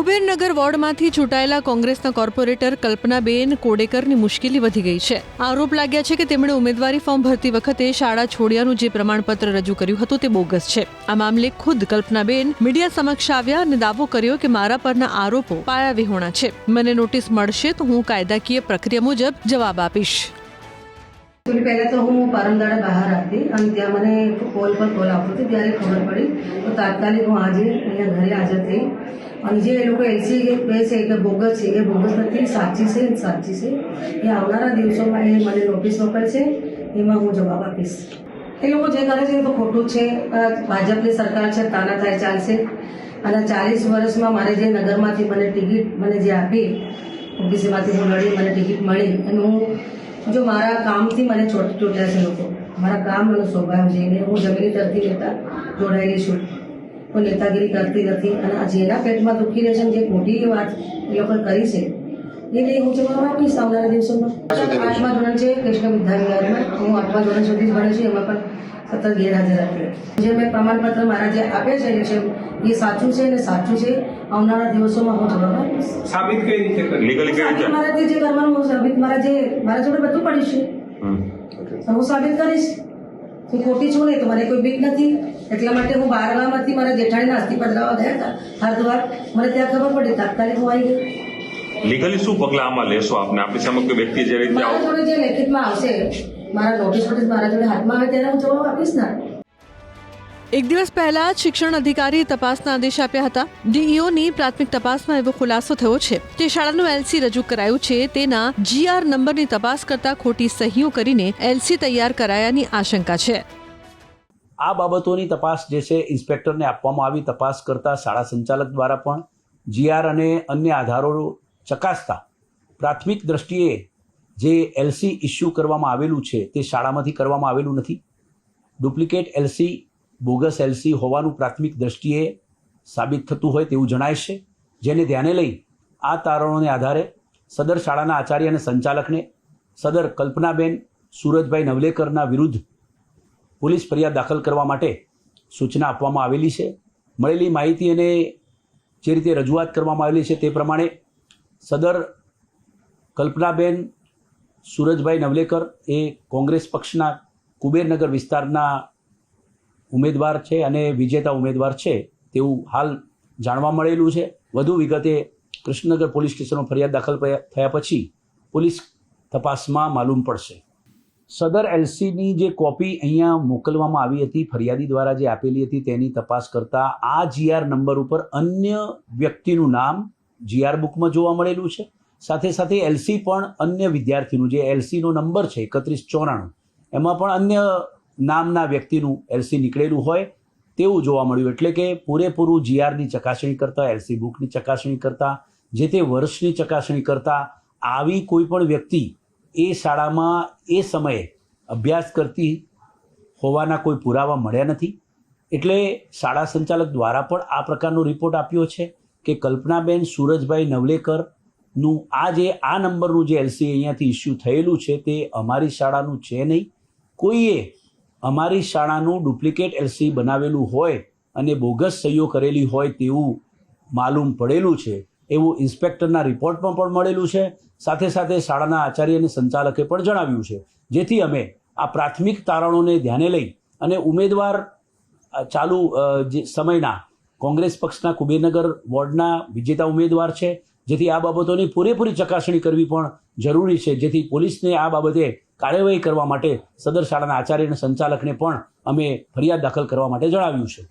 કુબેરનગર વોર્ડમાંથી ચૂંટાયેલા કોંગ્રેસના કોર્પોરેટર કલ્પનાબેન કોડેકરની મુશ્કેલી વધી ગઈ છે। આરોપ લાગ્યા છે કે તેમણે ઉમેદવારી ફોર્મ ભરતી વખતે શાળા છોડ્યાનું જે પ્રમાણપત્ર રજૂ કર્યું હતું તે બોગસ છે। આ મામલે ખુદ કલ્પનાબેન મીડિયા સમક્ષ આવ્યા અને દાવો કર્યો કે મારા પરના આરોપો પાયાવિહોણા છે। મને નોટિસ મળશે તો હું કાયદાકીય પ્રક્રિયા મુજબ જવાબ આપીશ। पहले तो हूँ परमदाड़ा बहार आती અને ત્યાં મને કોલ પર કોલ આવતો હતો ત્યારે ખબર પડી તો તાત્કાલિક હું આજે અહીંયા ઘરે હાજર થઈ અને જે એ લોકો એલસી કહે છે કે બોગસ છે એ બોગસ નથી, સાચી છે। એ આવનારા દિવસોમાં એ મને નોટિસ મોકલશે, એમાં હું જવાબ આપીશ। એ લોકો જે કરે છે એ તો ખોટું છે। ભાજપની સરકાર છે, તાનાશાહી ચાલશે અને 40 વર્ષમાં મારે જે નગરમાંથી મને ટિકિટ મને જે આપી ઓબીસીમાંથી હું લડી મને ટિકિટ મળી અને હું जो मारा काम थी मैंने छोटा से लोग मारा काम मैंने स्वभाव जैने हूँ जमीनी तरती नेता जोड़ायेली छूँ तो नेतागिरी करती नहीं અને આ જેના પેટમાં દુખી રહે છે જે ખોટી વાત એ લોકો કરી છે એ નહીં હું જવાબ આપીશ આવનારા દિવસોમાં। 8મા ધોરણ છે કૃષ્ણ વિદ્યાલયમાં હું 8મા ધોરણ સુધી જ ભણું છું, એમાં પણ સતત ગેરહાજર હતી। જે મેં પ્રમાણપત્ર મારા જે આપે છે એ સાચું છે અને સાચું છે। આવનારા દિવસોમાં હું જવાબ આપીશ। સાબિત કઈ રીતે કરી લીગલી કઈ રીતે મારાથી જે કરવાનું હું સાબિત મારા જોડે બધું પડ્યું છે, હું સાબિત કરીશ। હું ખોટી છું નહીં તો મને કોઈ બીક નથી, એટલા માટે હું 12માંથી મારા જેઠાણીના અસ્થિ પધરાવા ગયા હતા હરદ્વાર, મને ત્યાં ખબર પડી તાત્કાલિક હું આવી ગઈ। લીગલી શું પગલાં આમાં લેશો આપને? આપણી સામે કોઈ વ્યક્તિ જે રીતે મારા જોડે જે લેખિતમાં આવશે, મારા નોટિસ મારા જોડે હાથમાં આવે ત્યારે હું જવાબ આપીશ ને। એક દિવસ પહેલા જ શિક્ષણ અધિકારીએ તપાસના આદેશ આપ્યા હતા। ડીઈઓની પ્રાથમિક તપાસમાં એવો ખુલાસો થયો છે કે શાળાનું એલસી રજૂ કરાયું છે તેના જીઆર નંબરની તપાસ કરતા ખોટી સહીઓ કરીને એલસી તૈયાર કરાયાની આશંકા છે। આ બાબતોની તપાસ જે છે ઇન્સ્પેક્ટરને આપવામાં આવી। તપાસ કરતા શાળા સંચાલક દ્વારા પણ જીઆર અને અન્ય આધારો ચકાસતા પ્રાથમિક દ્રષ્ટિએ જે એલસી ઇસ્યુ કરવામાં આવેલું છે તે શાળામાંથી કરવામાં આવેલું નથી। ડુપ્લિકેટ એલસી, બોગસ એલસી હોવાનું પ્રાથમિક દ્રષ્ટિએ સાબિત થતું હોય તેવું જણાય છે, જેને ધ્યાને લઈ આ તારણોને આધારે સદર શાળાના આચાર્ય અને સંચાલકને સદર કલ્પનાબેન સુરજભાઈ નવલેકરના વિરુદ્ધ પોલીસ ફરિયાદ દાખલ કરવા માટે સૂચના આપવામાં આવેલી છે। મળેલી માહિતી અને જે રીતે રજૂઆત કરવામાં આવેલી છે તે પ્રમાણે સદર કલ્પનાબેન સુરજભાઈ નવલેકર એ કોંગ્રેસ પક્ષના કુબેરનગર વિસ્તારના ઉમેદવાર છે અને વિજેતા ઉમેદવાર છે તેવું હાલ જાણવા મળેલું છે। વધુ વિગતે કૃષ્ણનગર પોલીસ સ્ટેશનમાં ફરિયાદ દાખલ થયા પછી પોલીસ તપાસમાં માલુમ પડશે। સદર એલસીની જે કોપી અહીંયા મોકલવામાં આવી હતી ફરિયાદી દ્વારા જે આપેલી હતી તેની તપાસ કરતા આ જીઆર નંબર ઉપર અન્ય વ્યક્તિનું નામ જીઆર બુકમાં જોવા મળેલું છે। સાથે સાથે એલસી પણ અન્ય વિદ્યાર્થીનું જે એલસીનો નંબર છે 3194 એમાં પણ અન્ય નામના વ્યક્તિનું એલસી નીકળેલું હોય તેવું જોવા મળ્યું। એટલે કે પૂરેપૂરું જીઆરની ચકાસણી કરતા, એલસી બુકની ચકાસણી કરતા, જે તે વર્ષની ચકાસણી કરતા આવી કોઈ પણ વ્યક્તિ એ શાળામાં એ સમયે અભ્યાસ કરતી હોવાના કોઈ પુરાવા મળ્યા નથી। એટલે શાળા સંચાલક દ્વારા પણ આ પ્રકારનો રિપોર્ટ આપ્યો છે કે કલ્પનાબેન સુરજભાઈ નવલેકરનું આ નંબરનું જે એલસી અહીંયાથી ઇસ્યુ થયેલું છે તે અમારી શાળાનું છે નહીં। કોઈએ અમારી શાળાનું ડુપ્લિકેટ એલસી બનાવેલું હોય અને બોગસ સહીઓ કરેલી હોય તેવું માલુમ પડેલું છે એવું ઇન્સ્પેક્ટરના રિપોર્ટમાં પણ મળેલું છે। સાથે સાથે શાળાના આચાર્ય અને સંચાલકે પણ જણાવ્યું છે, જેથી અમે આ પ્રાથમિક તારણોને ધ્યાને લઈ અને ઉમેદવાર ચાલુ જે સમયના કોંગ્રેસ પક્ષના કુબેરનગર વોર્ડના વિજેતા ઉમેદવાર છે, જેથી આ બાબતોની પૂરેપૂરી ચકાસણી કરવી પણ જરૂરી છે, જેથી પોલીસને આ બાબતે કાર્યવાહી કરવા માટે સદર શાળાના આચાર્ય અને સંચાલકને પણ અમે ફરિયાદ દાખલ કરવા માટે જણાવ્યું છે।